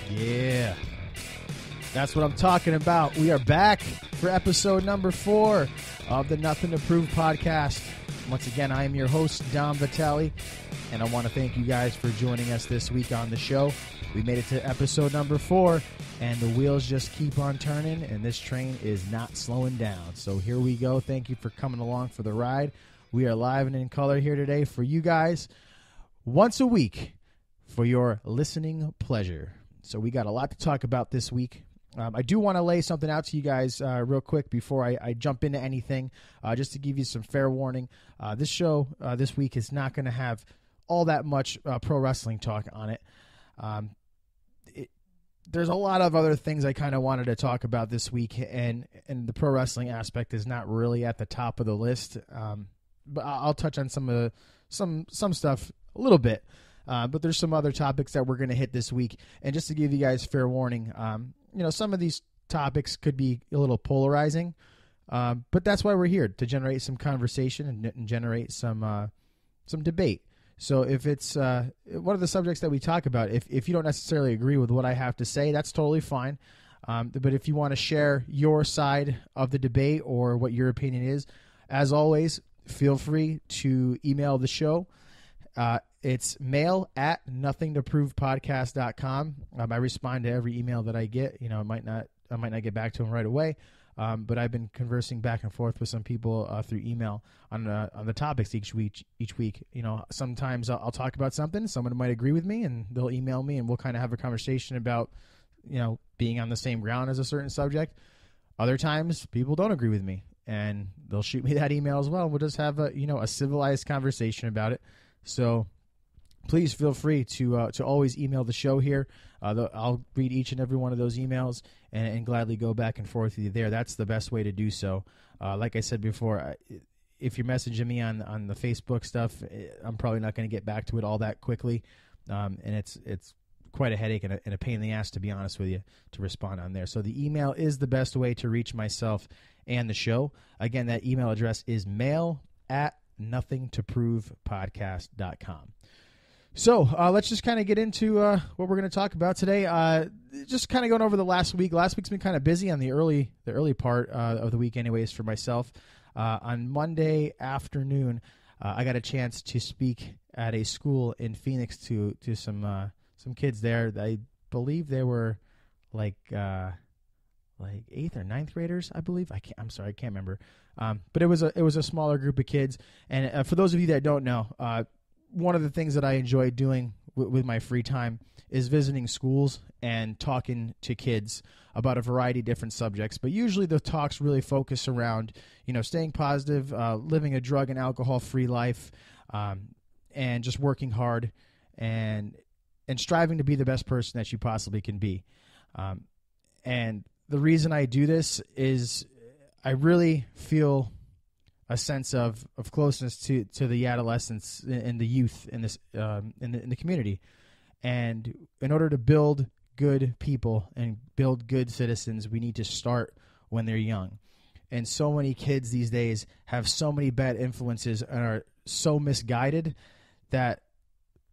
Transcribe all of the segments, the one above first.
Yeah, that's what I'm talking about. We are back for episode number 4 of the Nothing to Prove podcast. Once again, I am your host, Dom Vitalli, and I want to thank you guys for joining us this week on the show. We made it to episode number 4, and the wheels just keep on turning, and this train is not slowing down. So here we go. Thank you for coming along for the ride. We are live and in color here today for you guys once a week for your listening pleasure. So we got a lot to talk about this week. I do want to lay something out to you guys real quick before I jump into anything, just to give you some fair warning. This show this week is not going to have all that much pro wrestling talk on it. There's a lot of other things I kind of wanted to talk about this week, and the pro wrestling aspect is not really at the top of the list. But I'll touch on some stuff a little bit. But there's some other topics that we're going to hit this week. And just to give you guys fair warning, some of these topics could be a little polarizing. But that's why we're here, to generate some conversation and generate some debate. So if it's one of the subjects that we talk about, if you don't necessarily agree with what I have to say, that's totally fine. But if you want to share your side of the debate or what your opinion is, as always, feel free to email the show. It's mail@nothingtoprovepodcast.com. I respond to every email that I get. I might not get back to them right away. But I've been conversing back and forth with some people through email on the topics each week. Sometimes I'll talk about something, someone might agree with me, and they'll email me, and we'll kind of have a conversation about, being on the same ground as a certain subject. Other times, people don't agree with me, and they'll shoot me that email as well. We'll just have a civilized conversation about it. So please feel free to always email the show here. I'll read each and every one of those emails and gladly go back and forth with you there. That's the best way to do so. Like I said before, if you're messaging me on the Facebook stuff, I'm probably not going to get back to it all that quickly. And it's quite a headache and a pain in the ass, to be honest with you, to respond on there. So the email is the best way to reach myself and the show. Again, that email address is mail@nothingtoprovepodcast.com. So let's just kind of get into what we're going to talk about today. Just kind of going over the last week. Last week's been kind of busy on the early part of the week anyways for myself. On Monday afternoon, I got a chance to speak at a school in Phoenix to some kids there. I believe they were like 8th or 9th graders, I believe. I can't remember. But it was a smaller group of kids. And for those of you that don't know, one of the things that I enjoy doing with my free time is visiting schools and talking to kids about a variety of different subjects. But usually the talks really focus around, staying positive, living a drug and alcohol-free life, and just working hard and striving to be the best person that you possibly can be. And the reason I do this is I really feel a sense of closeness to the adolescents and the youth in this in the community. And in order to build good people and build good citizens, we need to start when they're young. And so many kids these days have so many bad influences and are so misguided that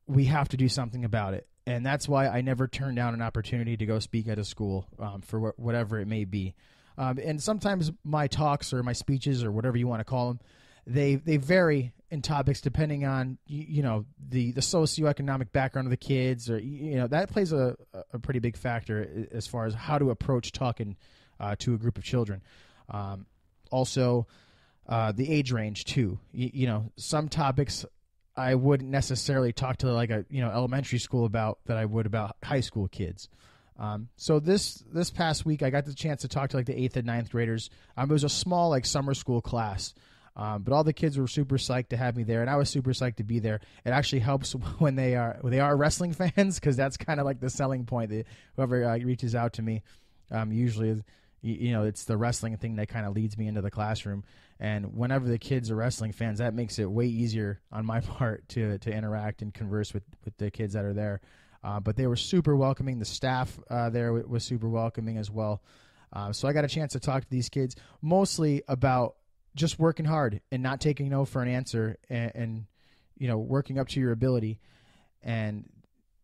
we have to do something about it. And that's why I never turn down an opportunity to go speak at a school for whatever it may be. And sometimes my talks or my speeches or whatever you want to call them, they vary in topics depending on the socioeconomic background of the kids, or that plays a pretty big factor as far as how to approach talking to a group of children. Also, the age range too. Some topics I wouldn't necessarily talk to like a elementary school about that I would about high school kids. So this past week, I got the chance to talk to like the 8th and 9th graders. It was a small like summer school class, but all the kids were super psyched to have me there, and I was super psyched to be there. It actually helps when they are wrestling fans, because that's kind of like the selling point. That whoever reaches out to me, usually, it's the wrestling thing that kind of leads me into the classroom. And whenever the kids are wrestling fans, that makes it way easier on my part to interact and converse with the kids that are there. But they were super welcoming. The staff there was super welcoming as well. So I got a chance to talk to these kids mostly about just working hard and not taking no for an answer, and working up to your ability. And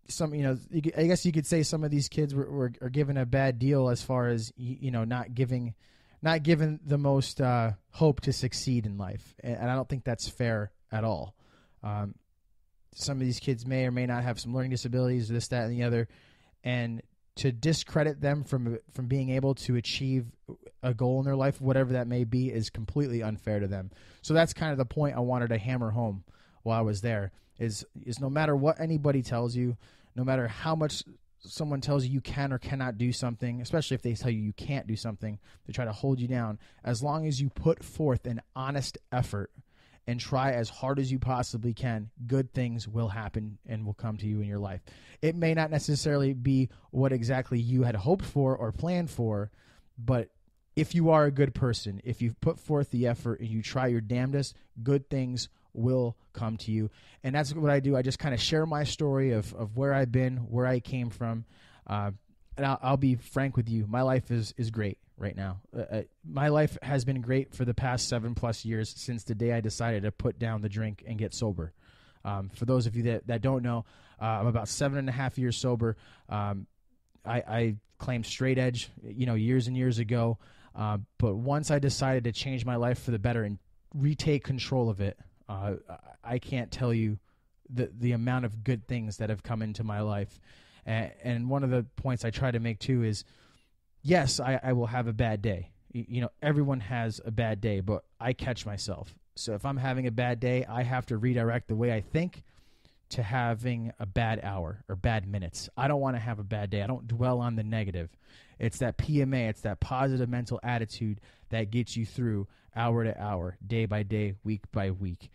I guess you could say some of these kids are given a bad deal as far as, not giving the most hope to succeed in life. And I don't think that's fair at all. Some of these kids may or may not have some learning disabilities, this, that, and the other. And to discredit them from being able to achieve a goal in their life, whatever that may be, is completely unfair to them. So that's kind of the point I wanted to hammer home while I was there, is no matter what anybody tells you, no matter how much someone tells you can or cannot do something, especially if they tell you can't do something, they try to hold you down. As long as you put forth an honest effort and try as hard as you possibly can, good things will happen and will come to you in your life. It may not necessarily be what exactly you had hoped for or planned for, but if you are a good person, if you've put forth the effort and you try your damnedest, good things will come to you. And that's what I do. I just kind of share my story of where I've been, where I came from. And I'll be frank with you. My life is great right now. My life has been great for the past 7+ years since the day I decided to put down the drink and get sober. For those of you that don't know, I'm about 7.5 years sober. I claimed straight edge, years and years ago. But once I decided to change my life for the better and retake control of it, I can't tell you the amount of good things that have come into my life. And one of the points I try to make too is, yes, I will have a bad day. Everyone has a bad day, but I catch myself. So if I'm having a bad day, I have to redirect the way I think to having a bad hour or bad minutes. I don't want to have a bad day. I don't dwell on the negative. It's that PMA, it's that positive mental attitude that gets you through hour to hour, day by day, week by week.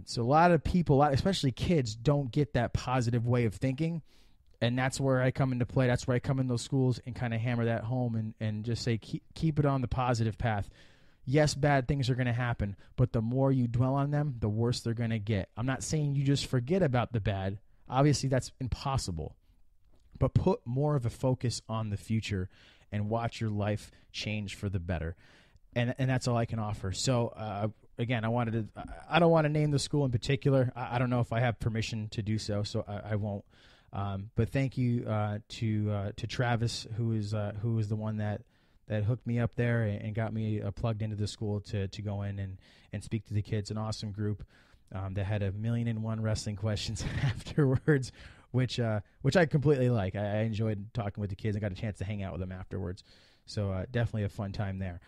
So a lot of people, especially kids, don't get that positive way of thinking. And that's where I come into play. That's where I come in those schools and kind of hammer that home and just say, keep it on the positive path. Yes, bad things are going to happen, but the more you dwell on them, the worse they're going to get. I'm not saying you just forget about the bad. Obviously, that's impossible. But put more of a focus on the future and watch your life change for the better. And that's all I can offer. So, again, I don't want to name the school in particular. I don't know if I have permission to do so, so I won't. But thank you to Travis, who is the one that hooked me up there and got me plugged into the school to go in and speak to the kids. An awesome group that had 1,000,001 wrestling questions afterwards, which I completely like. I enjoyed talking with the kids and got a chance to hang out with them afterwards. So definitely a fun time there.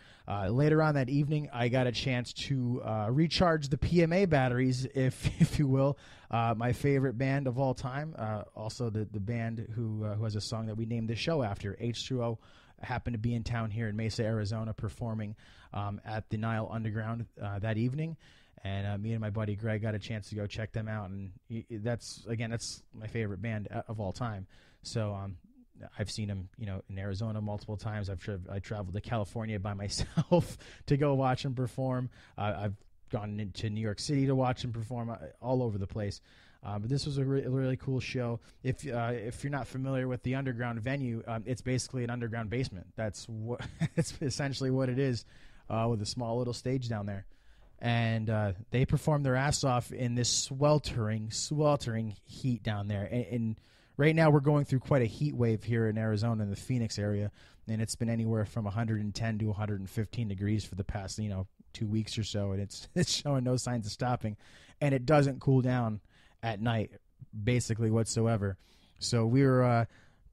Later on that evening, I got a chance to recharge the PMA batteries, if you will. My favorite band of all time, also the band who has a song that we named the show after, H2O, happened to be in town here in Mesa, Arizona, performing at the Nile Underground that evening. And me and my buddy Greg got a chance to go check them out. And that's my favorite band of all time. So I've seen them, in Arizona multiple times. I traveled to California by myself to go watch them perform. I've gone into New York City to watch them perform, all over the place. But this was a really cool show. If you're not familiar with the underground venue, it's basically an underground basement. That's it's essentially what it is, with a small little stage down there. And they performed their ass off in this sweltering heat down there. And right now we're going through quite a heat wave here in Arizona in the Phoenix area, and it's been anywhere from 110 to 115 degrees for the past 2 weeks or so, and it's showing no signs of stopping, and it doesn't cool down at night basically whatsoever. So we were a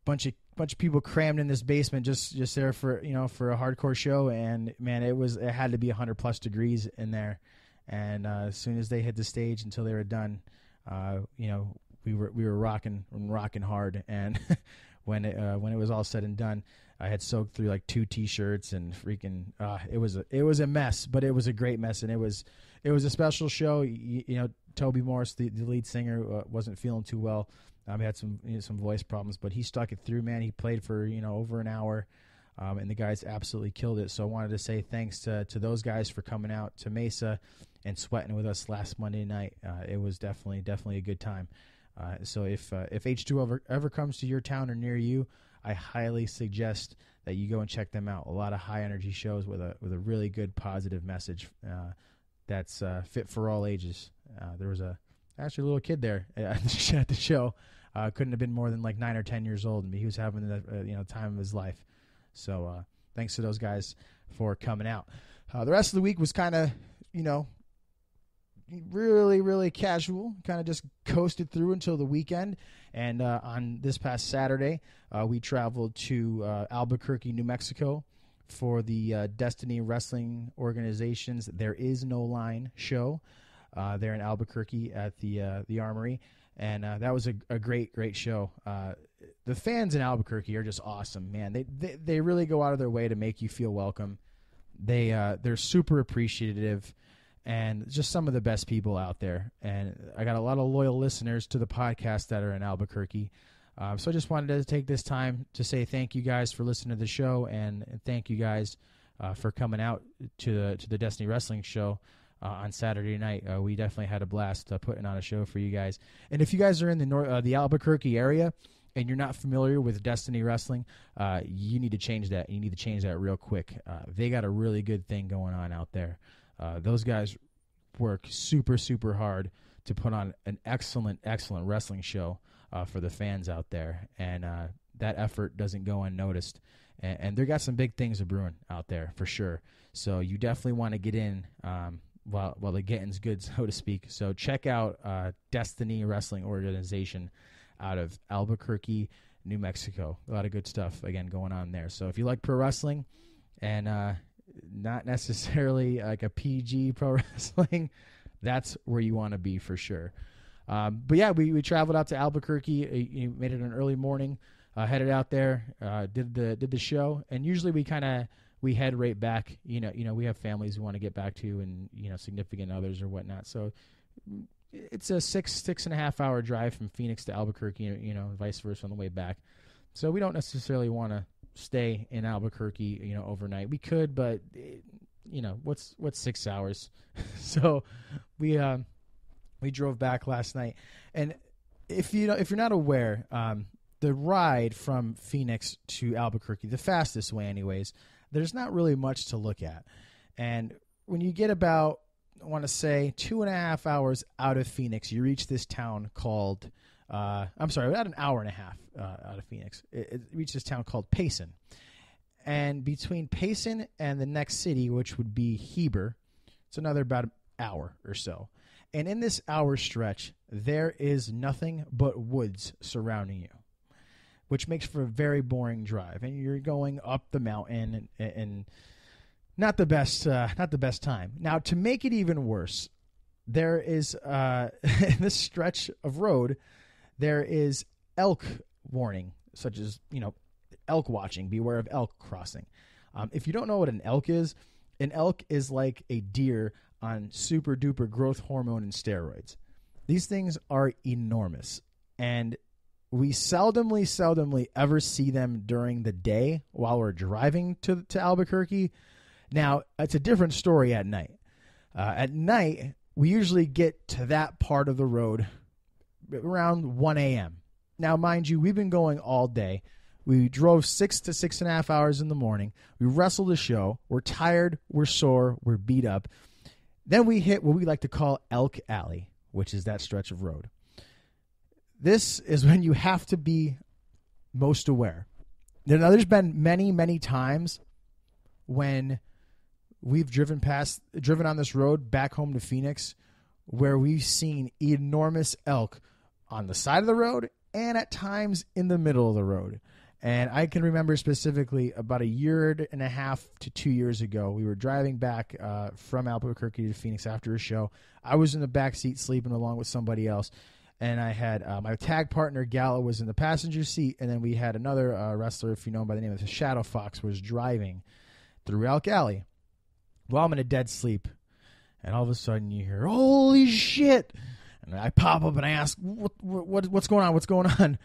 bunch of people crammed in this basement just there for a hardcore show, and man, it had to be 100+ degrees in there. And as soon as they hit the stage until they were done, we were rocking hard. And when it was all said and done, I had soaked through like 2 T-shirts and freaking it was a mess, but it was a great mess, and it was a special show. Toby Morris, the lead singer, wasn't feeling too well. He had some voice problems, but he stuck it through, man. He played for over an hour, and the guys absolutely killed it. So I wanted to say thanks to those guys for coming out to Mesa and sweating with us last Monday night. It was definitely a good time. So if H2O ever comes to your town or near you, I highly suggest that you go and check them out. A lot of high energy shows with a really good positive message that's fit for all ages. There was actually a little kid there at the show. Couldn't have been more than like 9 or 10 years old, and he was having the time of his life. So thanks to those guys for coming out. The rest of the week was kind of, really, really casual, kind of just coasted through until the weekend. And on this past Saturday, we traveled to Albuquerque, New Mexico for the Destiny Wrestling Organization's There Is No Line show there in Albuquerque at the Armory. And that was a great, great show. The fans in Albuquerque are just awesome, man. They really go out of their way to make you feel welcome. They're super appreciative, and just some of the best people out there. And I got a lot of loyal listeners to the podcast that are in Albuquerque. So I just wanted to take this time to say thank you guys for listening to the show, and thank you guys for coming out to the Destiny Wrestling show on Saturday night. We definitely had a blast putting on a show for you guys. And if you guys are in the Albuquerque area and you're not familiar with Destiny Wrestling, you need to change that. You need to change that real quick. They got a really good thing going on out there. Those guys work super, super hard to put on an excellent, excellent wrestling show for the fans out there. And that effort doesn't go unnoticed. And they got some big things brewing out there for sure. So you definitely want to get in while the getting's good, so to speak. So check out Destiny Wrestling Organization out of Albuquerque, New Mexico. A lot of good stuff, again, going on there. So if you like pro wrestling and not necessarily like a PG pro wrestling, that's where you want to be for sure. But yeah, we traveled out to Albuquerque. Made it an early morning, headed out there, did the show, and usually we head right back. We have families we want to get back to, and significant others or whatnot. So it's a 6.5 hour drive from Phoenix to Albuquerque, vice versa on the way back. So we don't necessarily want to stay in Albuquerque, overnight. We could, but what's 6 hours? So we drove back last night. And if you're not aware, the ride from Phoenix to Albuquerque, the fastest way anyways, there's not really much to look at. And when you get about, I want to say 2.5 hours out of Phoenix, you reach this town called, about an hour and a half out of Phoenix. It reaches this town called Payson. And between Payson and the next city, which would be Heber, it's another about an hour or so. And in this hour stretch, there is nothing but woods surrounding you, which makes for a very boring drive. And you're going up the mountain and not the best time. Now, to make it even worse, there is in this stretch of road, there is elk warning, such as elk watching. Beware of elk crossing. If you don't know what an elk is like a deer on super duper growth hormone and steroids. These things are enormous, and we seldomly ever see them during the day while we're driving to Albuquerque. Now, it's a different story at night. At night, we usually get to that part of the road around 1 a.m. Now, mind you, we've been going all day. We drove 6 to 6.5 hours in the morning. We wrestled the show. We're tired. We're sore. We're beat up. Then we hit what we like to call Elk Alley, which is that stretch of road. This is when you have to be most aware. Now, there's been many, many times when we've driven on this road back home to Phoenix where we've seen enormous elk on the side of the road and at times in the middle of the road. And I can remember specifically about 1.5 to 2 years ago, we were driving back from Albuquerque to Phoenix after a show. I was in the back seat sleeping along with somebody else. And I had my tag partner, Gallo, was in the passenger seat. And then we had another wrestler, if you know him by the name of Shadow Fox, was driving through Elk Alley. Well, I'm in a dead sleep. And all of a sudden you hear, holy shit. And I pop up and I ask, what's going on? What's going on?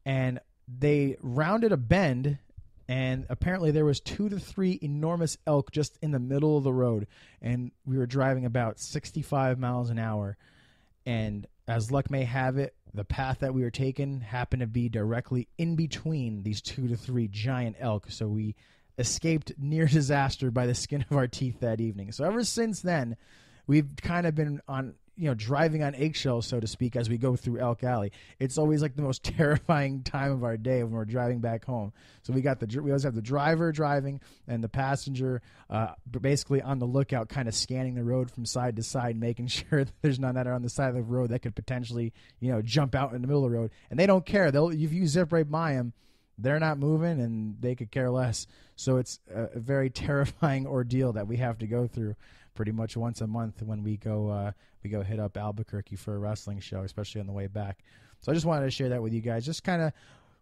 And they rounded a bend, and apparently there was 2 to 3 enormous elk just in the middle of the road. And we were driving about 65 miles an hour. And as luck may have it, the path that we were taking happened to be directly in between these 2 to 3 giant elk. So we escaped near disaster by the skin of our teeth that evening. So ever since then, we've kind of been on, driving on eggshells, so to speak, as we go through Elk Alley. It's always like the most terrifying time of our day when we're driving back home. So we always have the driver driving and the passenger basically on the lookout, kind of scanning the road from side to side, making sure that there's none that are on the side of the road that could potentially, jump out in the middle of the road. And they don't care. If you zip right by them, they're not moving and they could care less. So it's a very terrifying ordeal that we have to go through pretty much once a month when we go hit up Albuquerque for a wrestling show, especially on the way back. So I just wanted to share that with you guys. Just kind of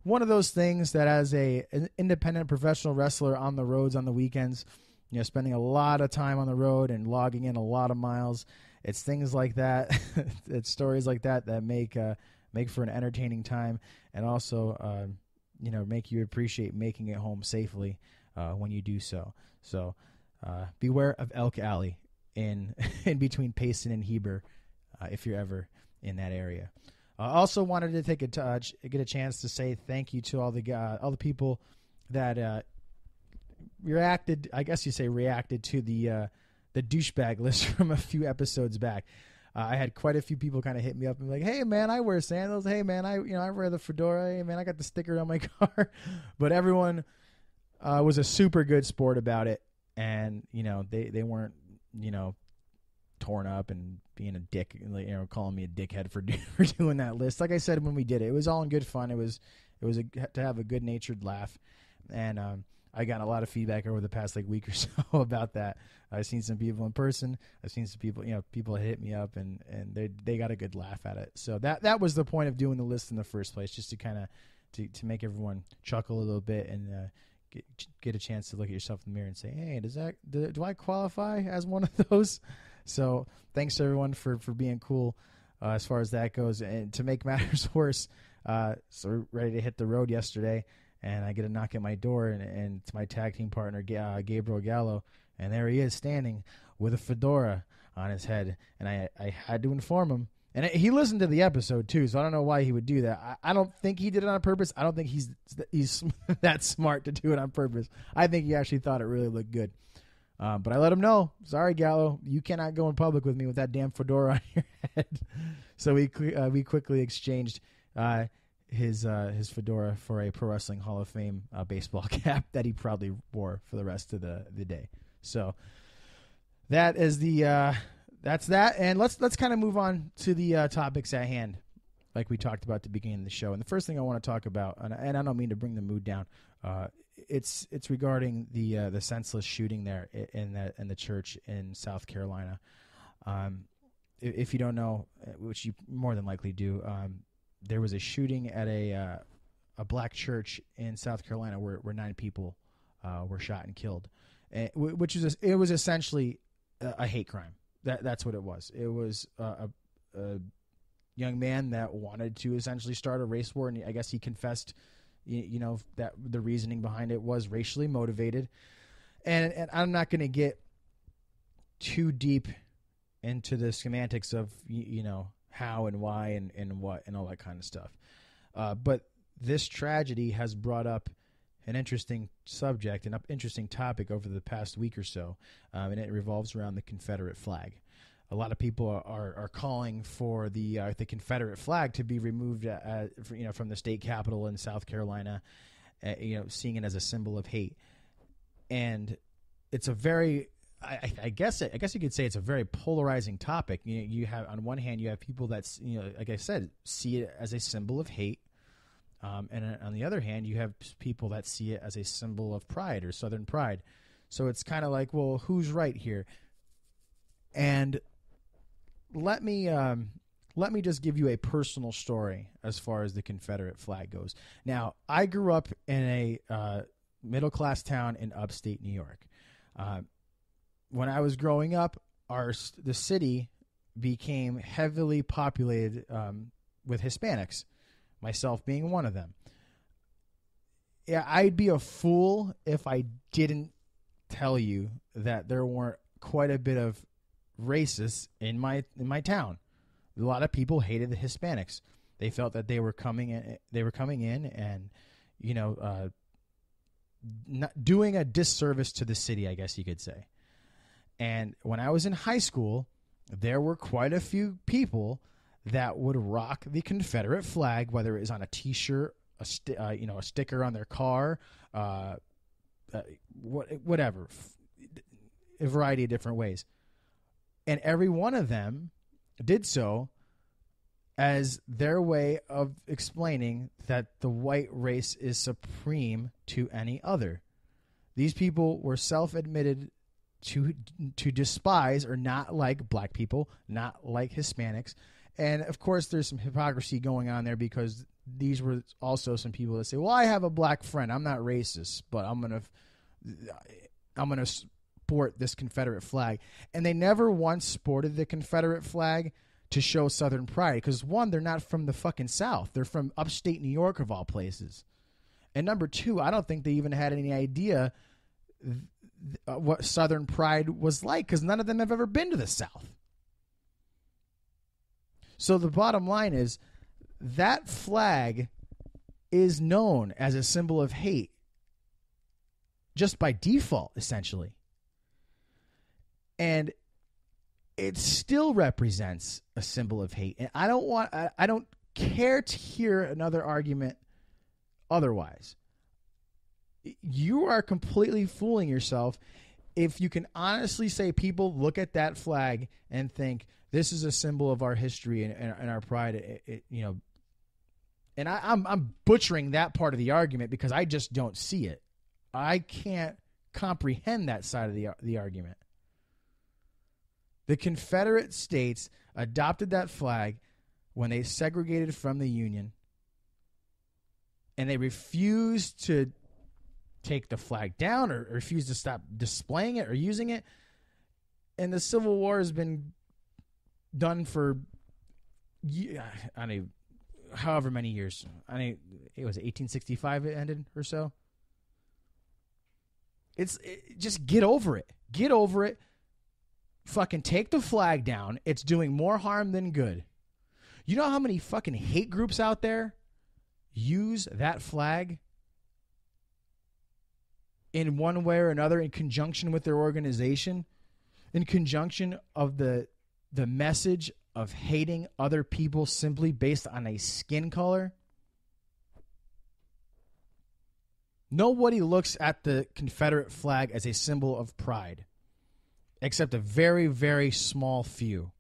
one of those things that as an independent professional wrestler on the roads on the weekends, spending a lot of time on the road and logging in a lot of miles, it's things like that, it's stories like that make for an entertaining time, and also make you appreciate making it home safely when you do so. So beware of Elk Alley in between Payson and Heber if you're ever in that area. I also wanted to get a chance to say thank you to all the people that reacted. I guess you say reacted to the douchebag list from a few episodes back. I had quite a few people kind of hit me up and be like, "Hey man, I wear sandals. Hey man, I wear the fedora. Hey man, I got the sticker on my car." But everyone was a super good sport about it, and they weren't torn up and being a dick, calling me a dickhead for doing that list. Like I said when we did it, it was all in good fun. It was to have a good natured laugh, and I got a lot of feedback over the past week or so about that. I've seen some people in person. I've seen some people, people hit me up and they got a good laugh at it. So that was the point of doing the list in the first place, just to kind of to make everyone chuckle a little bit and get a chance to look at yourself in the mirror and say, hey, do I qualify as one of those? So thanks to everyone for being cool as far as that goes. And to make matters worse, so we're ready to hit the road yesterday, and I get a knock at my door, and it's my tag team partner, Gabriel Gallo, and there he is standing with a fedora on his head, and I had to inform him. And he listened to the episode, too, so I don't know why he would do that. I don't think he did it on purpose. I don't think he's that smart to do it on purpose. I think he actually thought it really looked good. But I let him know, sorry, Gallo, you cannot go in public with me with that damn fedora on your head. So we quickly exchanged his fedora for a Pro Wrestling Hall of Fame baseball cap that he proudly wore for the rest of the day. So that is that's that. And let's kind of move on to the topics at hand, like we talked about at the beginning of the show. And the first thing I want to talk about, and I don't mean to bring the mood down, it's regarding the senseless shooting there in the church in South Carolina. If you don't know, which you more than likely do, there was a shooting at a black church in South Carolina where 9 people were shot and killed, which was essentially a hate crime. That's what it was. It was a young man that wanted to essentially start a race war, and I guess he confessed, that the reasoning behind it was racially motivated. And I'm not going to get too deep into the semantics of how and why and what and all that kind of stuff. But this tragedy has brought up an interesting subject, an interesting topic over the past week or so, and it revolves around the Confederate flag. A lot of people are calling for the Confederate flag to be removed, from the state capitol in South Carolina, seeing it as a symbol of hate. And it's a very, I guess you could say it's a very polarizing topic. You have, on one hand, you have people that, like I said, see it as a symbol of hate. And on the other hand, you have people that see it as a symbol of pride or Southern pride. So it's kind of like, well, who's right here? And let me just give you a personal story as far as the Confederate flag goes. Now, I grew up in a middle-class town in upstate New York. When I was growing up, the city became heavily populated with Hispanics, myself being one of them. Yeah, I'd be a fool if I didn't tell you that there weren't quite a bit of racists in my town. A lot of people hated the Hispanics. They felt that they were coming in and not doing a disservice to the city, I guess you could say. And when I was in high school, there were quite a few people that would rock the Confederate flag, whether it was on a T-shirt, a sticker on their car, whatever, a variety of different ways. And every one of them did so as their way of explaining that the white race is supreme to any other. These people were self-admitted to despise or not like black people, not like Hispanics. And, of course, there's some hypocrisy going on there because these were also some people that say, well, I have a black friend. I'm not racist, but I'm going to sport this Confederate flag. And they never once sported the Confederate flag to show Southern pride because, one, they're not from the fucking South. They're from upstate New York, of all places. And number two, I don't think they even had any idea what Southern pride was like because none of them have ever been to the South. So the bottom line is that flag is known as a symbol of hate just by default, essentially. And it still represents a symbol of hate. And I don't care to hear another argument otherwise. You are completely fooling yourself if you can honestly say people look at that flag and think this is a symbol of our history and our pride. And I'm butchering that part of the argument because I just don't see it. I can't comprehend that side of the argument. The Confederate States adopted that flag when they segregated from the Union, and they refused to take the flag down or refused to stop displaying it or using it. And the Civil War has been done for however many years. It was 1865 it ended or so. Just get over it. Get over it. Fucking take the flag down. It's doing more harm than good. You know how many fucking hate groups out there use that flag in one way or another in conjunction with their organization, in conjunction of the message of hating other people simply based on a skin color? Nobody looks at the Confederate flag as a symbol of pride, except a very, very small few.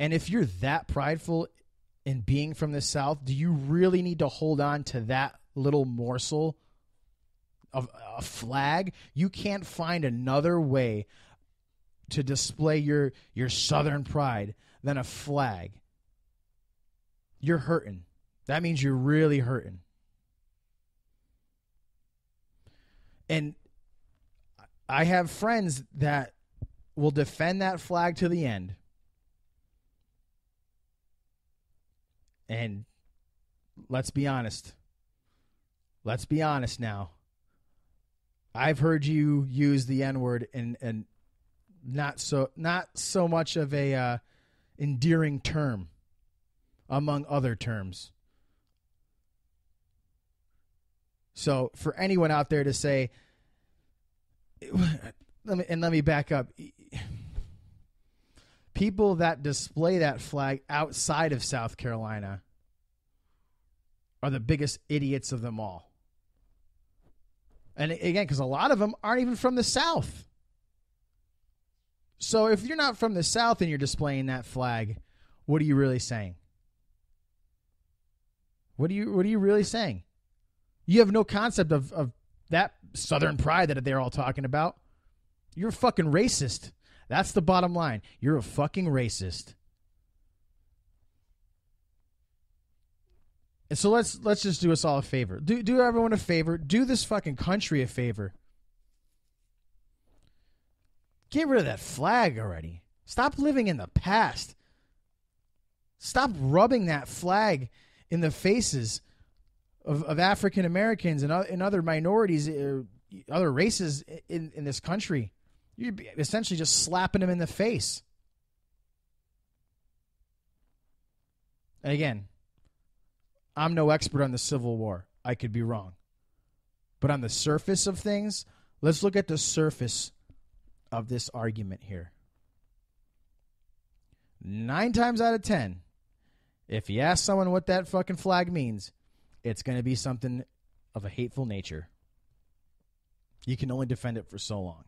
And if you're that prideful in being from the South, do you really need to hold on to that little morsel of a flag? You can't find another way to display your Southern pride than a flag. You're hurting. That means you're really hurting. And I have friends that will defend that flag to the end. And let's be honest. Let's be honest now. I've heard you use the N-word in not so much of a endearing term among other terms. So for anyone out there to say, let me back up. People that display that flag outside of South Carolina are the biggest idiots of them all. And again, because a lot of them aren't even from the South. So if you're not from the South and you're displaying that flag, what are you really saying? What are you really saying? You have no concept of that Southern pride that they're all talking about. You're a fucking racist. That's the bottom line. You're a fucking racist. And so let's just do us all a favor. Do everyone a favor. Do this fucking country a favor. Get rid of that flag already. Stop living in the past. Stop rubbing that flag in the faces of African Americans and other minorities, other races in this country. You're essentially just slapping them in the face. And again, I'm no expert on the Civil War. I could be wrong. But on the surface of things, let's look at the surface of this argument here. 9 times out of 10, if you ask someone what that fucking flag means, it's going to be something of a hateful nature. You can only defend it for so long.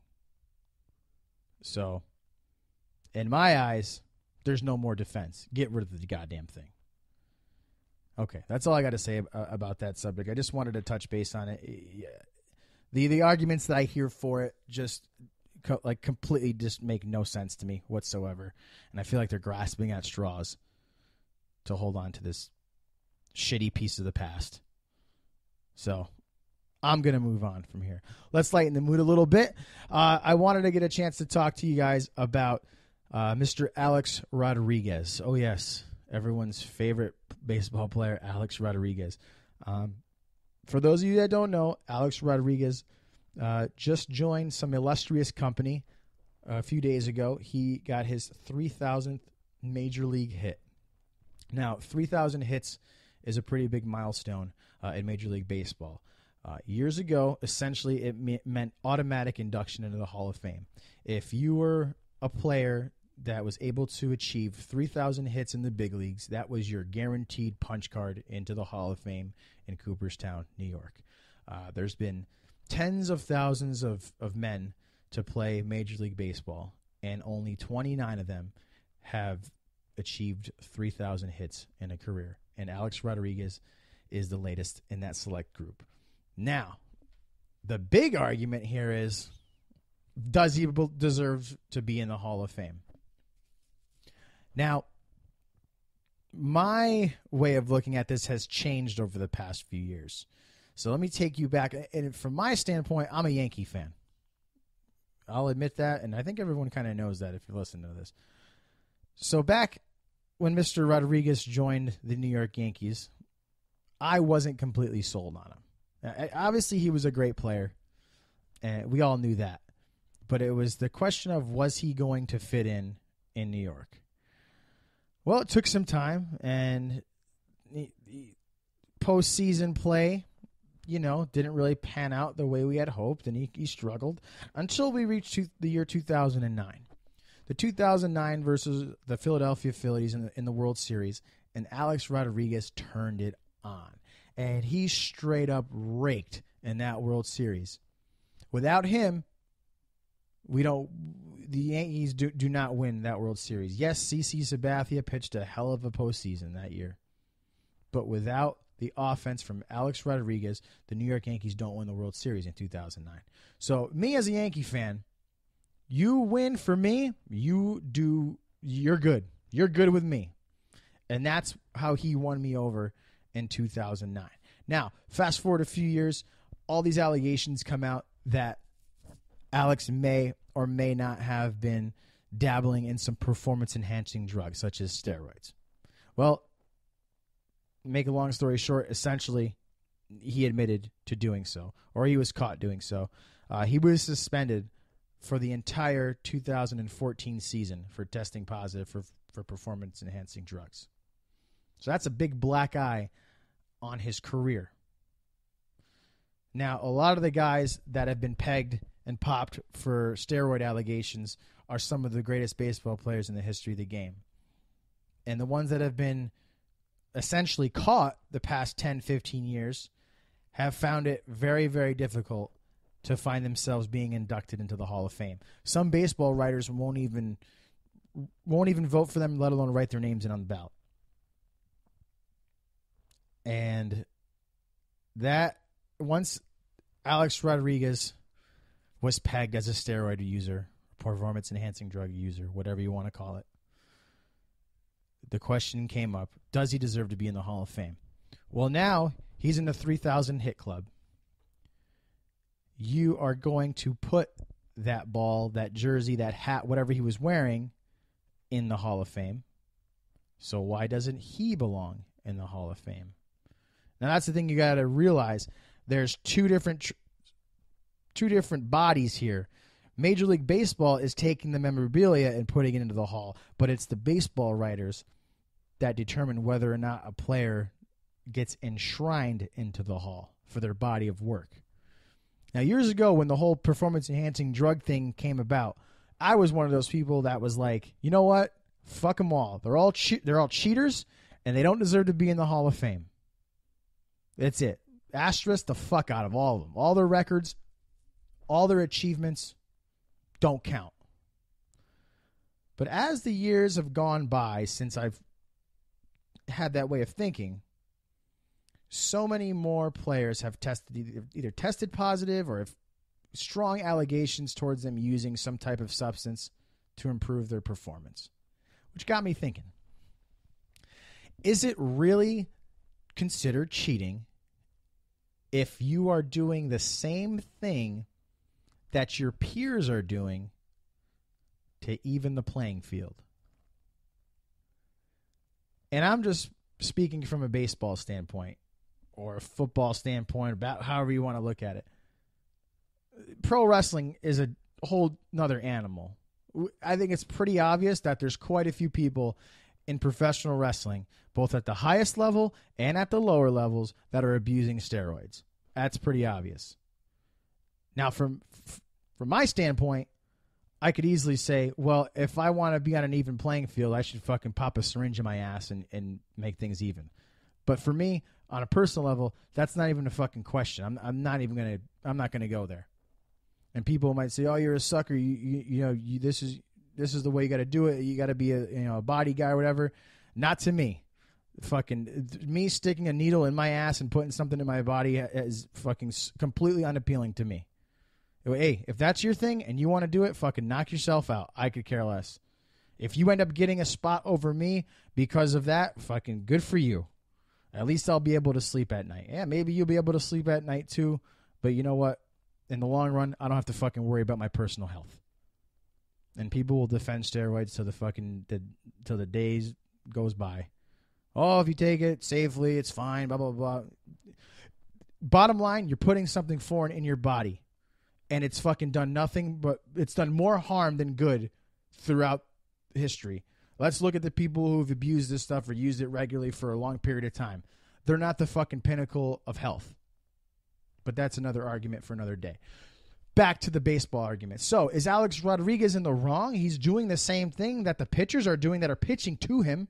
So, in my eyes, there's no more defense. Get rid of the goddamn thing. Okay, that's all I got to say about that subject. I just wanted to touch base on it. The arguments that I hear for it just completely just make no sense to me whatsoever. And I feel like they're grasping at straws to hold on to this shitty piece of the past. So I'm going to move on from here. Let's lighten the mood a little bit. I wanted to get a chance to talk to you guys about Mr. Alex Rodriguez. Oh, yes. Everyone's favorite baseball player, Alex Rodriguez. For those of you that don't know, Alex Rodriguez just joined some illustrious company a few days ago. He got his 3,000th major league hit. Now, 3,000 hits is a pretty big milestone in Major League Baseball. Years ago, essentially, it meant automatic induction into the Hall of Fame. If you were a player that was able to achieve 3,000 hits in the big leagues, that was your guaranteed punch card into the Hall of Fame in Cooperstown, New York. There's been tens of thousands of men to play Major League Baseball, and only 29 of them have achieved 3,000 hits in a career. And Alex Rodriguez is the latest in that select group. Now, the big argument here is, does he deserve to be in the Hall of Fame? Now, my way of looking at this has changed over the past few years. So let me take you back. And from my standpoint, I'm a Yankee fan. I'll admit that, and I think everyone kind of knows that if you're listening to this. So back when Mr. Rodriguez joined the New York Yankees, I wasn't completely sold on him. Obviously, he was a great player, and we all knew that. But it was the question of, was he going to fit in New York? Well, it took some time, and postseason play, didn't really pan out the way we had hoped, and he struggled until we reached the year 2009. The 2009 versus the Philadelphia Phillies in the World Series, and Alex Rodriguez turned it on. And he straight up raked in that World Series. Without him, the Yankees do not win that World Series. Yes, CC Sabathia pitched a hell of a postseason that year. But without the offense from Alex Rodriguez, the New York Yankees don't win the World Series in 2009. So me as a Yankee fan, you win for me, you're good. You're good with me. And that's how he won me over in 2009. Now, fast forward a few years, all these allegations come out that Alex may or may not have been dabbling in some performance-enhancing drugs, such as steroids. Well, make a long story short, essentially, he admitted to doing so, or he was caught doing so. He was suspended for the entire 2014 season for testing positive for performance-enhancing drugs. So that's a big black eye on his career. Now, a lot of the guys that have been pegged and popped for steroid allegations are some of the greatest baseball players in the history of the game. And the ones that have been essentially caught the past 10, 15 years have found it very, very difficult to find themselves being inducted into the Hall of Fame. Some baseball writers won't even vote for them, let alone write their names in on the ballot. And that, once Alex Rodriguez was pegged as a steroid user, performance-enhancing drug user, whatever you want to call it, the question came up, does he deserve to be in the Hall of Fame? Well, now he's in the 3,000 hit club. You are going to put that ball, that jersey, that hat, whatever he was wearing, in the Hall of Fame. So why doesn't he belong in the Hall of Fame? Now, that's the thing you got to realize. There's two different bodies here. Major League Baseball is taking the memorabilia and putting it into the Hall, but it's the baseball writers that determine whether or not a player gets enshrined into the Hall for their body of work. Now, years ago, when the whole performance-enhancing drug thing came about, I was one of those people that was like, you know what? Fuck them all. They're all cheaters, and they don't deserve to be in the Hall of Fame. That's it. Asterisk the fuck out of all of them. All their records, all their achievements don't count. But as the years have gone by since I've had that way of thinking, so many more players have either tested positive or have strong allegations towards them using some type of substance to improve their performance. Which got me thinking, is it really considered cheating if you are doing the same thing that your peers are doing to even the playing field? And I'm just speaking from a baseball standpoint or a football standpoint, about however you want to look at it. Pro wrestling is a whole nother animal. I think it's pretty obvious that there's quite a few people in professional wrestling, both at the highest level and at the lower levels, that are abusing steroids. That's pretty obvious. Now, from my standpoint, I could easily say, well, if I want to be on an even playing field, I should fucking pop a syringe in my ass and make things even. But for me, on a personal level, that's not even a fucking question. I'm not gonna go there. And people might say, "Oh, you're a sucker. This is the way you got to do it. You got to be a body guy or whatever." Not to me. Fucking me sticking a needle in my ass and putting something in my body is fucking completely unappealing to me. Hey, if that's your thing and you want to do it, fucking knock yourself out. I could care less. If you end up getting a spot over me because of that, fucking good for you. At least I'll be able to sleep at night. Yeah, maybe you'll be able to sleep at night too, but you know what? In the long run, I don't have to fucking worry about my personal health. And people will defend steroids till the days goes by. Oh, if you take it safely, it's fine, blah, blah, blah. Bottom line, you're putting something foreign in your body. And it's fucking done nothing, but it's done more harm than good throughout history. Let's look at the people who have abused this stuff or used it regularly for a long period of time. They're not the fucking pinnacle of health. But that's another argument for another day. Back to the baseball argument. So, is Alex Rodriguez in the wrong? He's doing the same thing that the pitchers are doing that are pitching to him.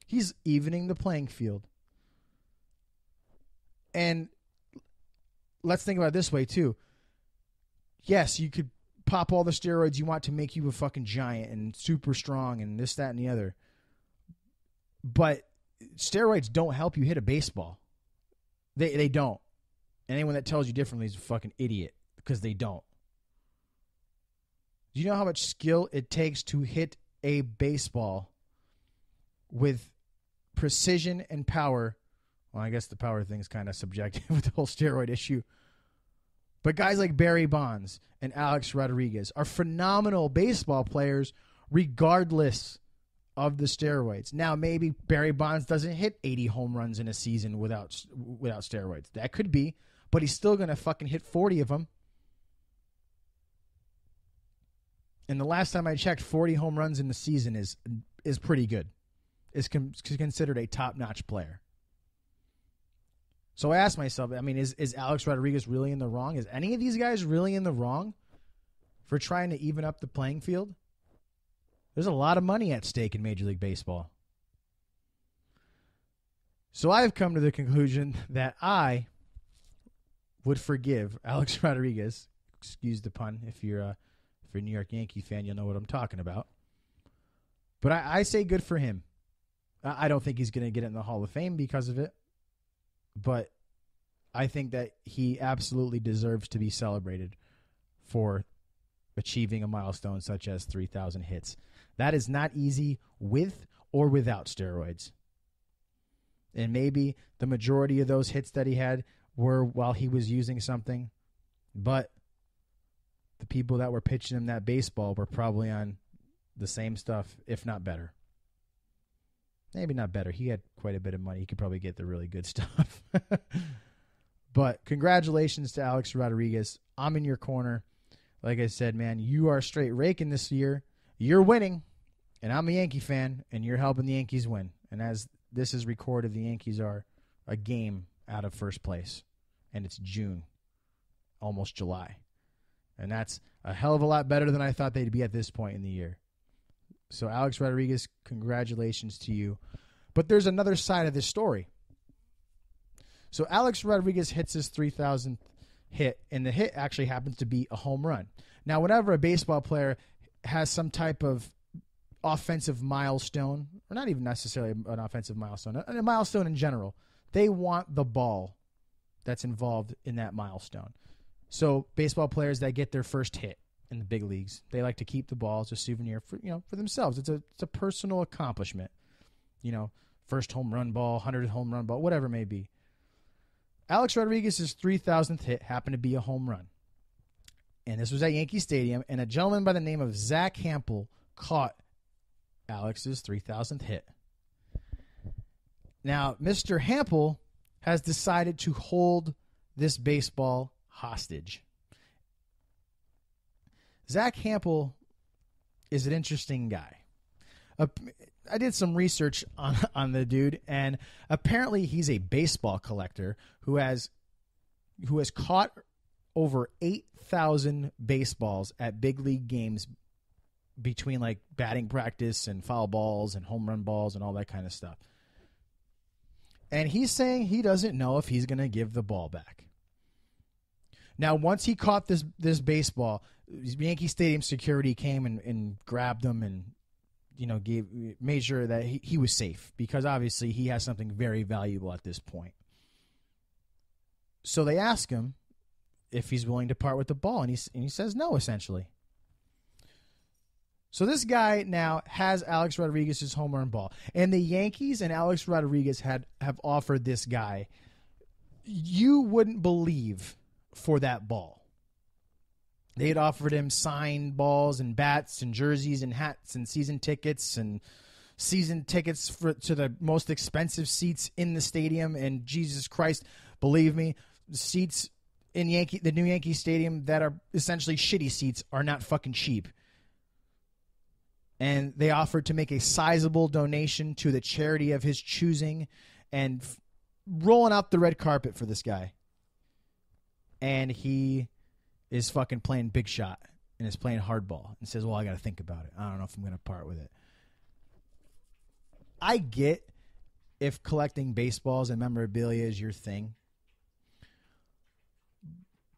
He's evening the playing field. And let's think about it this way, too. Yes, you could pop all the steroids you want to make you a fucking giant and super strong and this, that, and the other. But steroids don't help you hit a baseball. They don't. Anyone that tells you differently is a fucking idiot because they don't. Do you know how much skill it takes to hit a baseball with precision and power? Well, I guess the power thing is kind of subjective with the whole steroid issue. But guys like Barry Bonds and Alex Rodriguez are phenomenal baseball players regardless of the steroids. Now, maybe Barry Bonds doesn't hit 80 home runs in a season without steroids. That could be, but he's still going to fucking hit 40 of them. And the last time I checked, 40 home runs in the season is pretty good. Is considered a top-notch player. So I asked myself, I mean, is Alex Rodriguez really in the wrong? Is any of these guys really in the wrong for trying to even up the playing field? There's a lot of money at stake in Major League Baseball. So I've come to the conclusion that I would forgive Alex Rodriguez. Excuse the pun. If you're a New York Yankee fan, you'll know what I'm talking about. But I say good for him. I don't think he's going to get in the Hall of Fame because of it. But I think that he absolutely deserves to be celebrated for achieving a milestone such as 3,000 hits. That is not easy with or without steroids. And maybe the majority of those hits that he had were while he was using something. But the people that were pitching him that baseball were probably on the same stuff, if not better. Maybe not better. He had quite a bit of money. He could probably get the really good stuff. But congratulations to Alex Rodriguez. I'm in your corner. Like I said, man, you are straight raking this year. You're winning, and I'm a Yankee fan, and you're helping the Yankees win. And as this is recorded, the Yankees are a game out of first place, and it's June, almost July. And that's a hell of a lot better than I thought they'd be at this point in the year. So Alex Rodriguez, congratulations to you. But there's another side of this story. So Alex Rodriguez hits his 3,000th hit, and the hit actually happens to be a home run. Now, whenever a baseball player has some type of offensive milestone, or not even necessarily an offensive milestone, a milestone in general, they want the ball that's involved in that milestone. So baseball players that get their first hit in the big leagues, they like to keep the ball as a souvenir for themselves. It's a personal accomplishment. First home run ball, 100th home run ball, whatever it may be. Alex Rodriguez's 3,000th hit happened to be a home run. And this was at Yankee Stadium, and a gentleman by the name of Zach Hampel caught Alex's 3,000th hit. Now, Mr. Hampel has decided to hold this baseball hostage. Zach Hampel is an interesting guy. I did some research on the dude, and apparently he's a baseball collector who has caught over 8,000 baseballs at big league games between like batting practice and foul balls and home run balls and all that kind of stuff. And he's saying he doesn't know if he's going to give the ball back. Now, once he caught this baseball, Yankee Stadium security came and grabbed him and made sure that he was safe, because obviously he has something very valuable at this point. So they ask him if he's willing to part with the ball, and he says no, essentially. So this guy now has Alex Rodriguez's home run ball, and the Yankees and Alex Rodriguez have offered this guy, you wouldn't believe, for that ball. They had offered him signed balls and bats and jerseys and hats and season tickets to the most expensive seats in the stadium. And Jesus Christ, believe me, the seats in the new Yankee Stadium that are essentially shitty seats are not fucking cheap. And they offered to make a sizable donation to the charity of his choosing, and rolling out the red carpet for this guy. And he is fucking playing big shot and is playing hardball and says, well, I got to think about it. I don't know if I'm going to part with it. I get if collecting baseballs and memorabilia is your thing.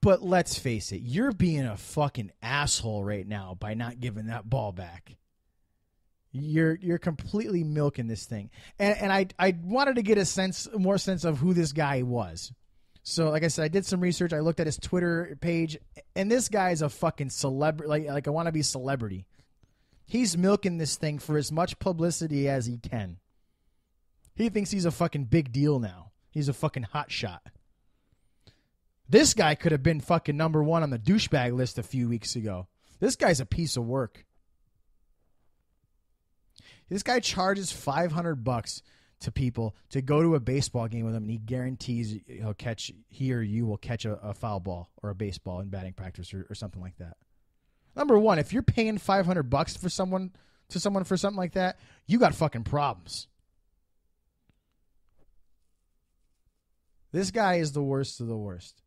But let's face it, you're being a fucking asshole right now by not giving that ball back. You're completely milking this thing. And I wanted to get a more sense of who this guy was. So, like I said, I did some research. I looked at his Twitter page, and this guy is a fucking celebrity, like a wannabe celebrity. He's milking this thing for as much publicity as he can. He thinks he's a fucking big deal now. He's a fucking hot shot. This guy could have been fucking number one on the douchebag list a few weeks ago. This guy's a piece of work. This guy charges $500 to people to go to a baseball game with him, and he guarantees he or you will catch a foul ball or a baseball in batting practice or something like that. Number one, if you're paying $500 for someone for something like that, you got fucking problems. This guy is the worst of the worst.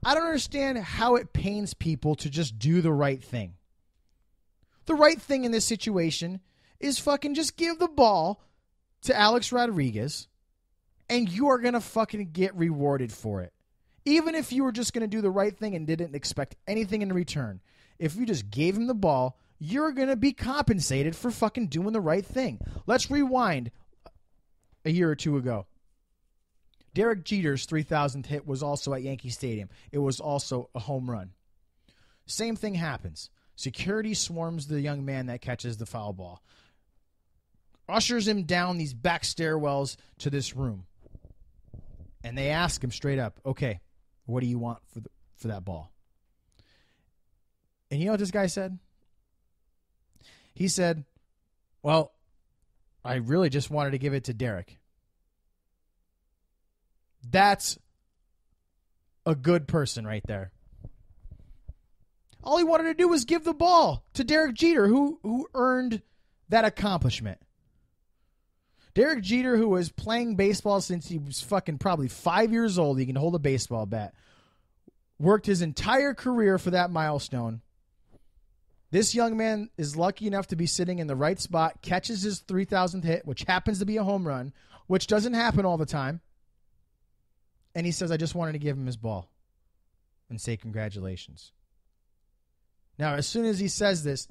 I don't understand how it pains people to just do the right thing. The right thing in this situation is fucking just give the ball to Alex Rodriguez, and you are going to fucking get rewarded for it. Even if you were just going to do the right thing and didn't expect anything in return, if you just gave him the ball, you're going to be compensated for fucking doing the right thing. Let's rewind a year or two ago. Derek Jeter's 3,000th hit was also at Yankee Stadium. It was also a home run. Same thing happens. Security swarms the young man that catches the foul ball, ushers him down these back stairwells to this room, and they ask him straight up, okay, what do you want for that ball? And you know what this guy said? He said, well, I really just wanted to give it to Derek. That's a good person right there. All he wanted to do was give the ball to Derek Jeter, who earned that accomplishment. Derek Jeter, who was playing baseball since he was fucking probably 5 years old, he can hold a baseball bat, worked his entire career for that milestone, This young man is lucky enough to be sitting in the right spot, catches his 3,000th hit, which happens to be a home run, which doesn't happen all the time. And he says, I just wanted to give him his ball and say congratulations. Now, as soon as he says this,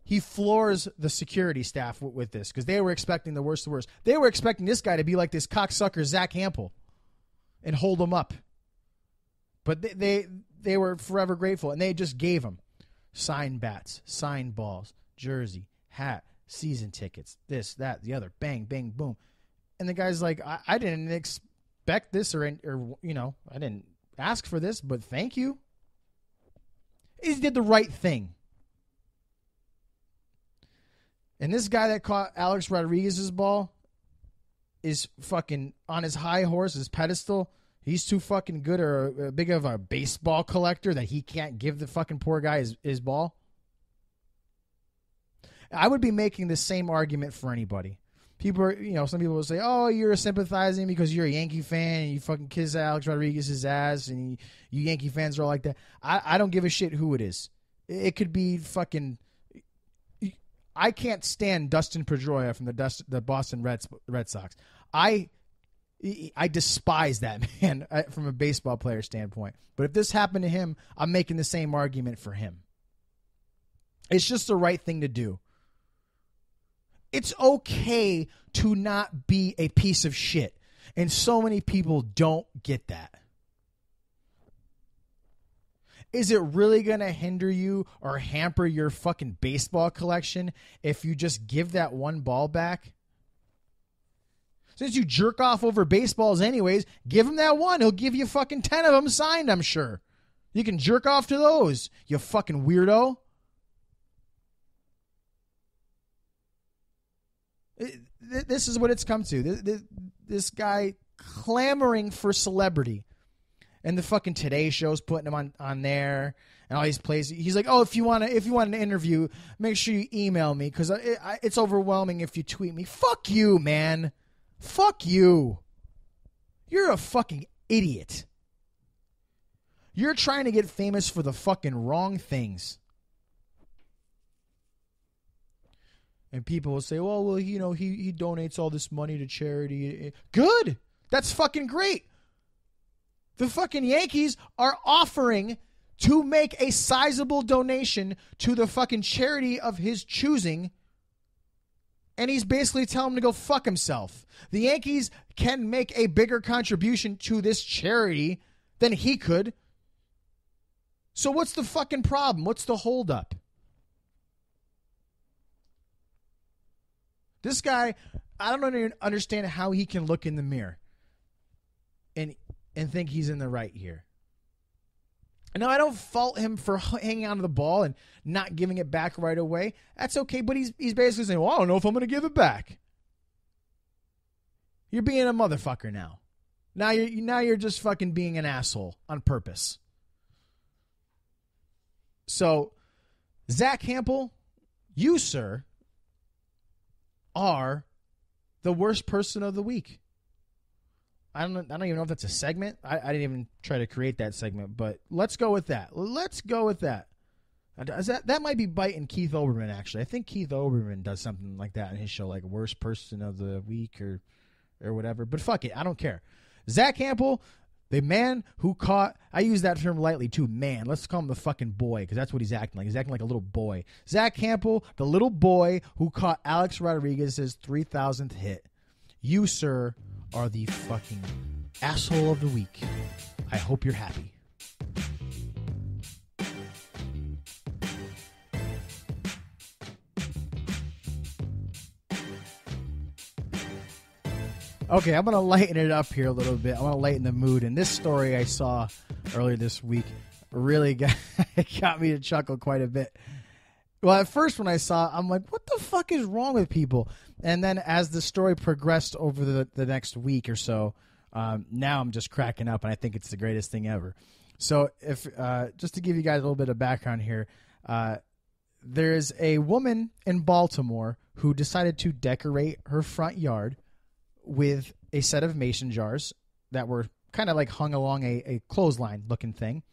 he floors the security staff with this because they were expecting the worst of the worst. They were expecting this guy to be like this cocksucker Zach Hampel and hold him up. But they were forever grateful, and they just gave him signed bats, signed balls, jersey, hat, season tickets, this, that, the other, bang, bang, boom. And the guy's like, I didn't expect this or I didn't ask for this, but thank you. He did the right thing. And this guy that caught Alex Rodriguez's ball is fucking on his high horse, his pedestal. He's too fucking good or big of a baseball collector that he can't give the fucking poor guy his ball. I would be making the same argument for anybody. People are, some people will say, oh, you're sympathizing because you're a Yankee fan and you fucking kiss Alex Rodriguez's ass and you Yankee fans are all like that. I don't give a shit who it is. It could be fucking... I can't stand Dustin Pedroia from the Boston Red Sox. I despise that man from a baseball player standpoint. But if this happened to him, I'm making the same argument for him. It's just the right thing to do. It's okay to not be a piece of shit. And so many people don't get that. Is it really going to hinder you or hamper your fucking baseball collection if you just give that one ball back? Since you jerk off over baseballs anyways, give him that one. He'll give you fucking 10 of them signed, I'm sure. You can jerk off to those, you fucking weirdo. This is what it's come to. This guy clamoring for celebrity. And the fucking Today Show's putting him on there and all these places. He's like, oh, if you want an interview, make sure you email me because it's overwhelming if you tweet me. Fuck you, man. Fuck you. You're a fucking idiot. You're trying to get famous for the fucking wrong things. And people will say, well, he donates all this money to charity. Good. That's fucking great. The fucking Yankees are offering to make a sizable donation to the fucking charity of his choosing. And he's basically telling him to go fuck himself. The Yankees can make a bigger contribution to this charity than he could. So what's the fucking problem? What's the holdup? This guy, I don't even understand how he can look in the mirror and think he's in the right here. And now I don't fault him for hanging on to the ball and not giving it back right away. That's okay, but he's basically saying, well, I don't know if I'm going to give it back. You're being a motherfucker now. Now you're just fucking being an asshole on purpose. So, Zach Hampel, you, sir, are the worst person of the week. I don't even know if that's a segment. I didn't even try to create that segment, but let's go with that. That might be biting Keith Olbermann, actually. I think Keith Olbermann does something like that in his show, like worst person of the week or whatever. But fuck it, I don't care. Zach Hampel, the man who caught, I use that term lightly too, man. Let's call him the fucking boy, because that's what he's acting like. He's acting like a little boy. Zach Hampel, the little boy who caught Alex Rodriguez's 3,000th hit. You, sir, are the fucking asshole of the week. I hope you're happy. Okay, I'm going to lighten it up here a little bit. I want to lighten the mood. And this story I saw earlier this week really got me to chuckle quite a bit. Well, at first when I saw it, I'm like, what the fuck is wrong with people? And then as the story progressed over the next week or so, now I'm just cracking up, and I think it's the greatest thing ever. So if just to give you guys a little bit of background here, there's a woman in Baltimore who decided to decorate her front yard with a set of mason jars that were kind of like hung along a clothesline looking thing.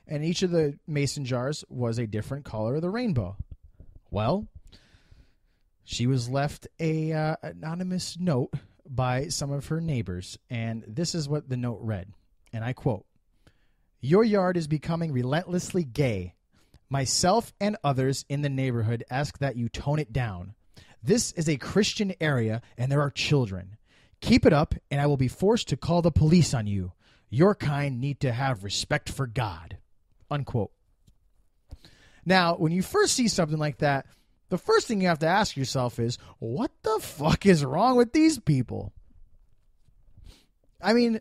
And each of the mason jars was a different color of the rainbow. Well, she was left a anonymous note by some of her neighbors, and this is what the note read, and I quote, "Your yard is becoming relentlessly gay. Myself and others in the neighborhood ask that you tone it down. This is a Christian area, and there are children. Keep it up, and I will be forced to call the police on you. Your kind need to have respect for God." Unquote. Now, when you first see something like that, the first thing you have to ask yourself is, what the fuck is wrong with these people? I mean,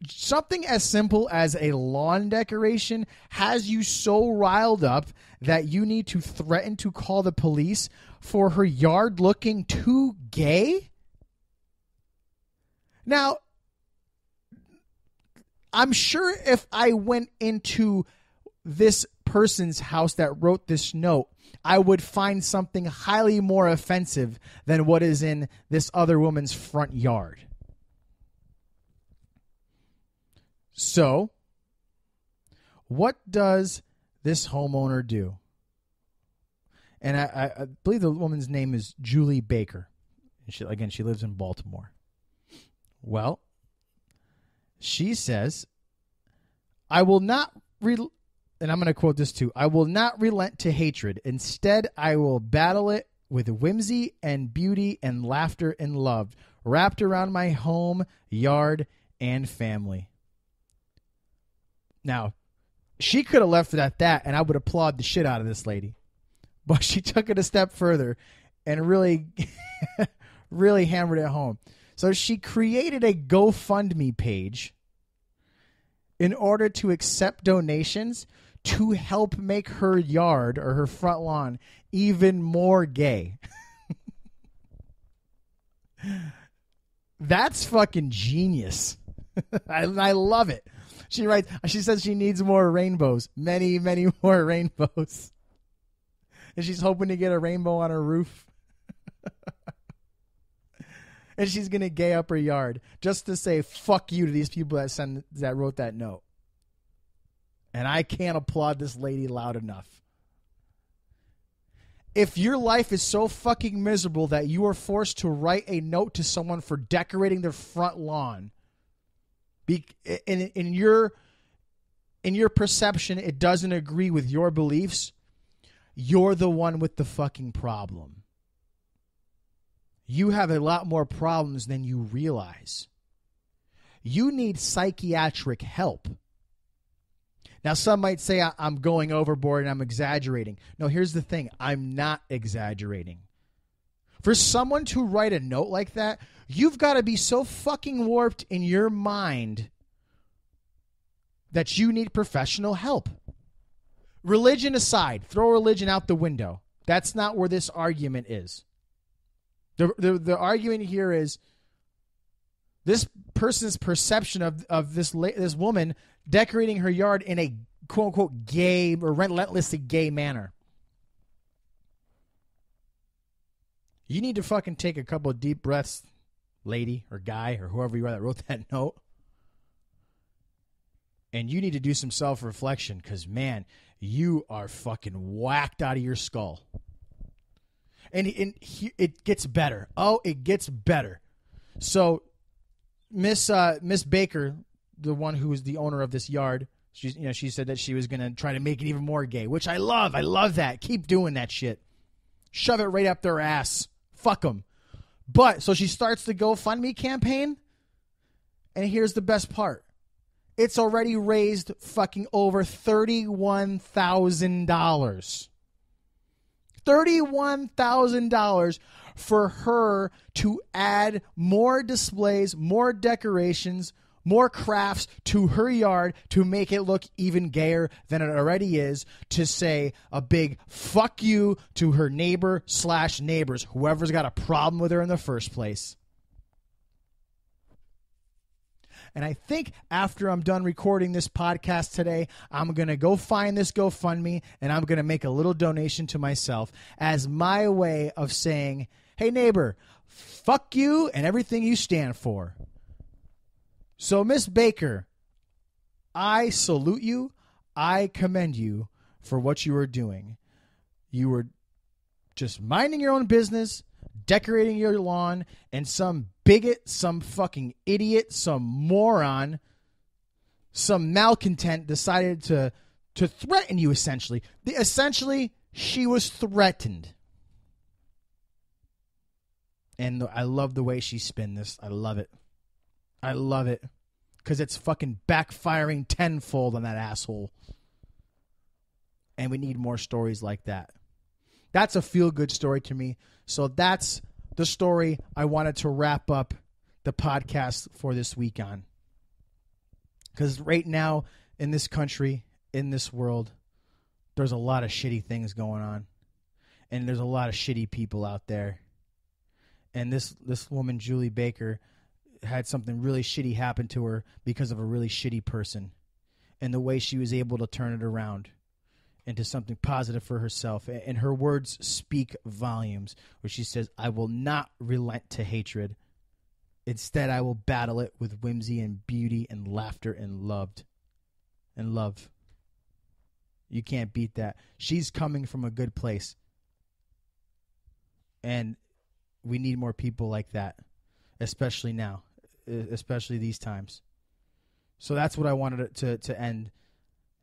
something as simple as a lawn decoration has you so riled up that you need to threaten to call the police for her yard looking too gay? Now, I'm sure if I went into this person's house that wrote this note, I would find something highly more offensive than what is in this other woman's front yard. So, what does this homeowner do? And I believe the woman's name is Julie Baker. And she lives in Baltimore. Well, she says, "I will not and I'm going to quote this too, "I will not relent to hatred. Instead, I will battle it with whimsy and beauty and laughter and love, wrapped around my home, yard, and family." Now, she could have left it at that, and I would applaud the shit out of this lady. But she took it a step further and really, really hammered it home. So she created a GoFundMe page in order to accept donations to help make her yard or her front lawn even more gay. That's fucking genius. I love it. She says she needs more rainbows, many, many more rainbows. And she's hoping to get a rainbow on her roof. And she's going to gay up her yard just to say fuck you to these people that wrote that note. And I can't applaud this lady loud enough. If your life is so fucking miserable that you are forced to write a note to someone for decorating their front lawn, in your perception it doesn't agree with your beliefs, you're the one with the fucking problem. You have a lot more problems than you realize. You need psychiatric help. Now, some might say I'm going overboard and I'm exaggerating. No, here's the thing. I'm not exaggerating. For someone to write a note like that, you've got to be so fucking warped in your mind that you need professional help. Religion aside, throw religion out the window. That's not where this argument is. The argument here is this person's perception of this woman decorating her yard in a quote-unquote gay or relentlessly gay manner. You need to fucking take a couple of deep breaths, lady or guy or whoever you are that wrote that note. And you need to do some self-reflection because, man, you are fucking whacked out of your skull. And it gets better. Oh, it gets better. So Miss Baker, the one who is the owner of this yard, she said that she was going to try to make it even more gay, which I love. I love that. Keep doing that shit. Shove it right up their ass. Fuck them. But so she starts the GoFundMe campaign. And here's the best part. It's already raised fucking over $31,000. $31,000 for her to add more displays, more decorations, more crafts to her yard to make it look even gayer than it already is, to say a big fuck you to her neighbor/neighbors, whoever's got a problem with her in the first place. And I think after I'm done recording this podcast today, I'm going to go find this GoFundMe and I'm going to make a little donation to myself as my way of saying, hey, neighbor, fuck you and everything you stand for. So, Miss Baker, I salute you. I commend you for what you are doing. You were just minding your own business, decorating your lawn, and some bigot, some fucking idiot, some moron, some malcontent decided to threaten you, essentially. Essentially, she was threatened. And I love the way she spin this. I love it. I love it. Because it's fucking backfiring tenfold on that asshole. And we need more stories like that. That's a feel-good story to me. So that's the story I wanted to wrap up the podcast for this week on. Because right now, in this country, in this world, there's a lot of shitty things going on. And there's a lot of shitty people out there. And this woman, Julie Baker, had something really shitty happen to her because of a really shitty person. And the way she was able to turn it around into something positive for herself. And her words speak volumes, where she says, I will not relent to hatred. Instead, I will battle it with whimsy and beauty and laughter and love. You can't beat that. She's coming from a good place. And we need more people like that, especially now, especially these times. So that's what I wanted to end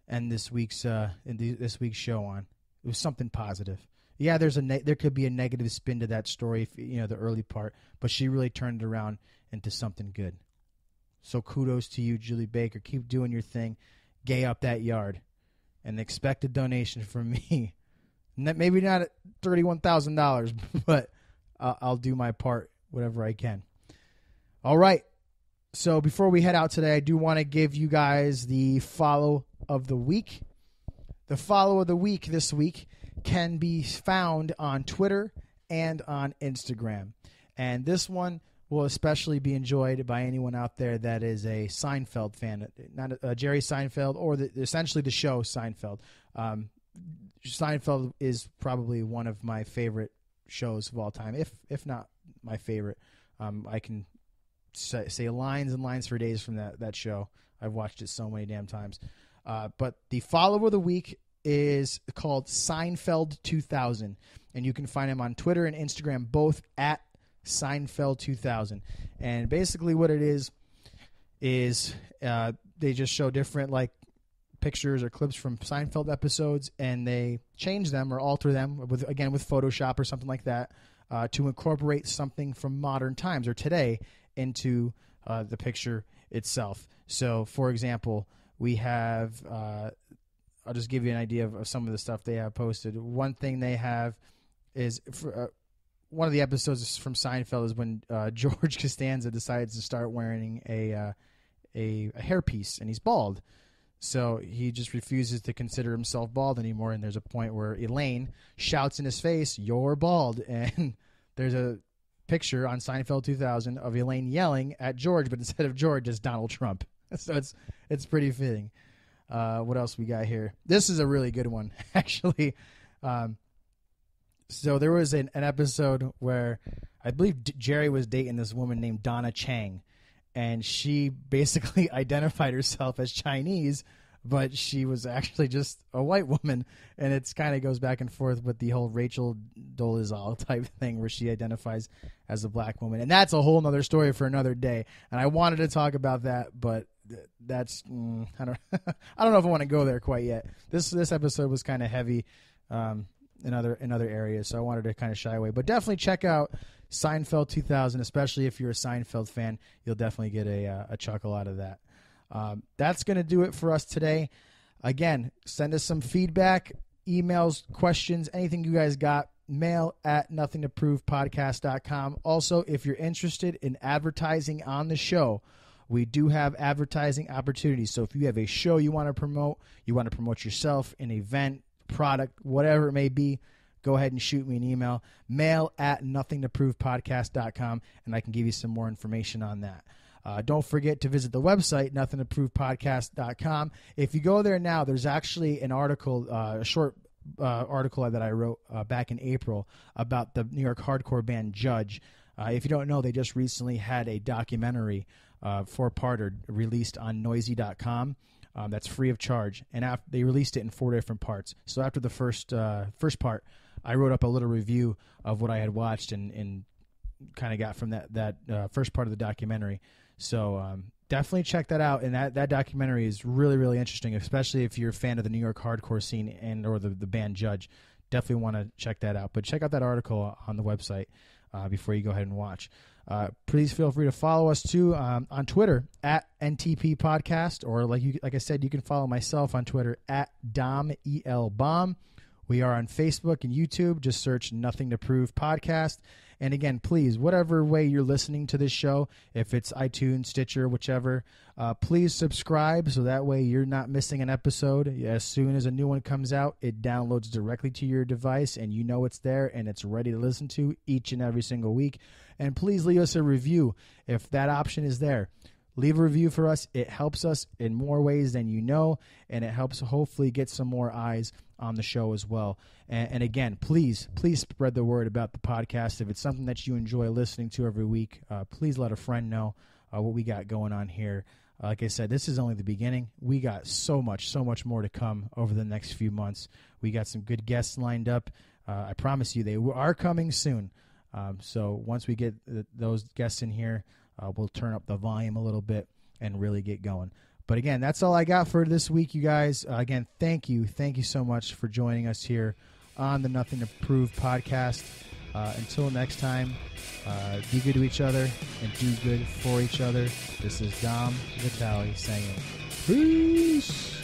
this week's this week's show on. It was something positive. Yeah, there could be a negative spin to that story, the early part, but she really turned it around into something good. So kudos to you, Julie Baker. Keep doing your thing. Gay up that yard, and expect a donation from me. Maybe not at $31,000, but I'll do my part, whatever I can. All right. So before we head out today, I do want to give you guys the follow of the week. The follow of the week this week can be found on Twitter and on Instagram. And this one will especially be enjoyed by anyone out there that is a Seinfeld fan, not Jerry Seinfeld, or essentially the show Seinfeld. Seinfeld is probably one of my favorite shows of all time, if not my favorite. I can say lines and lines for days from that show. I've watched it so many damn times. But the follower of the week is called Seinfeld 2000, and you can find him on Twitter and Instagram, both at Seinfeld 2000. And basically what it is they just show different pictures or clips from Seinfeld episodes, and they change them or alter them with Photoshop or something like that to incorporate something from modern times or today into the picture itself. So, for example, we have I'll just give you an idea of some of the stuff they have posted. One thing they have is one of the episodes from Seinfeld is when George Costanza decides to start wearing a hairpiece, and he's bald. So he just refuses to consider himself bald anymore, and there's a point where Elaine shouts in his face, "You're bald," and there's a picture on Seinfeld 2000 of Elaine yelling at George, but instead of George, it's Donald Trump. So it's pretty fitting. What else we got here? This is a really good one, actually. So there was an episode where I believe Jerry was dating this woman named Donna Chang, and she basically identified herself as Chinese, but she was actually just a white woman, and it's kind of goes back and forth with the whole Rachel Dolezal type thing where she identifies as a black woman, and that's a whole nother story for another day. And I wanted to talk about that, but that's I don't know if I want to go there quite yet. This episode was kind of heavy in other areas, so I wanted to kind of shy away. But definitely check out Seinfeld 2000, especially if you're a Seinfeld fan. You'll definitely get a chuckle out of that. That's going to do it for us today. Again, send us some feedback, emails, questions, anything you guys got. Mail at nothingtoprovepodcast.com. Also, if you're interested in advertising on the show, we do have advertising opportunities. So if you have a show you want to promote yourself, an event, product, whatever it may be, go ahead and shoot me an email. Mail at nothingtoprovepodcast.com, and I can give you some more information on that. Don't forget to visit the website, nothingtoprovepodcast.com. If you go there now, there's actually an article, a short article that I wrote back in April about the New York hardcore band Judge. If you don't know, they just recently had a documentary, 4-parter, released on noisy.com. That's free of charge, and they released it in 4 different parts. So after the first part, I wrote up a little review of what I had watched and kind of got from that first part of the documentary. So definitely check that out. And that documentary is really, really interesting, especially if you're a fan of the New York hardcore scene and or the band Judge. Definitely want to check that out. But check out that article on the website before you go ahead and watch. Please feel free to follow us too on Twitter at NTP Podcast, or like I said, you can follow myself on Twitter at Dom EL We are on Facebook and YouTube. Just search Nothing to Prove Podcast. And again, please, whatever way you're listening to this show, if it's iTunes, Stitcher, whichever, please subscribe so that way you're not missing an episode. As soon as a new one comes out, it downloads directly to your device and you know it's there and it's ready to listen to each and every single week. And please leave us a review if that option is there. Leave a review for us. It helps us in more ways than you know, and it helps hopefully get some more eyes on the show as well. And again, please spread the word about the podcast. If it's something that you enjoy listening to every week, please let a friend know what we got going on here. Like I said, this is only the beginning. We got so much more to come over the next few months. We got some good guests lined up. I promise you they are coming soon. So once we get those guests in here, we'll turn up the volume a little bit and really get going. But again, that's all I got for this week, you guys. Again, thank you so much for joining us here on the Nothing to Prove podcast. Until next time, be good to each other and do good for each other. This is Dom Vitalli saying peace.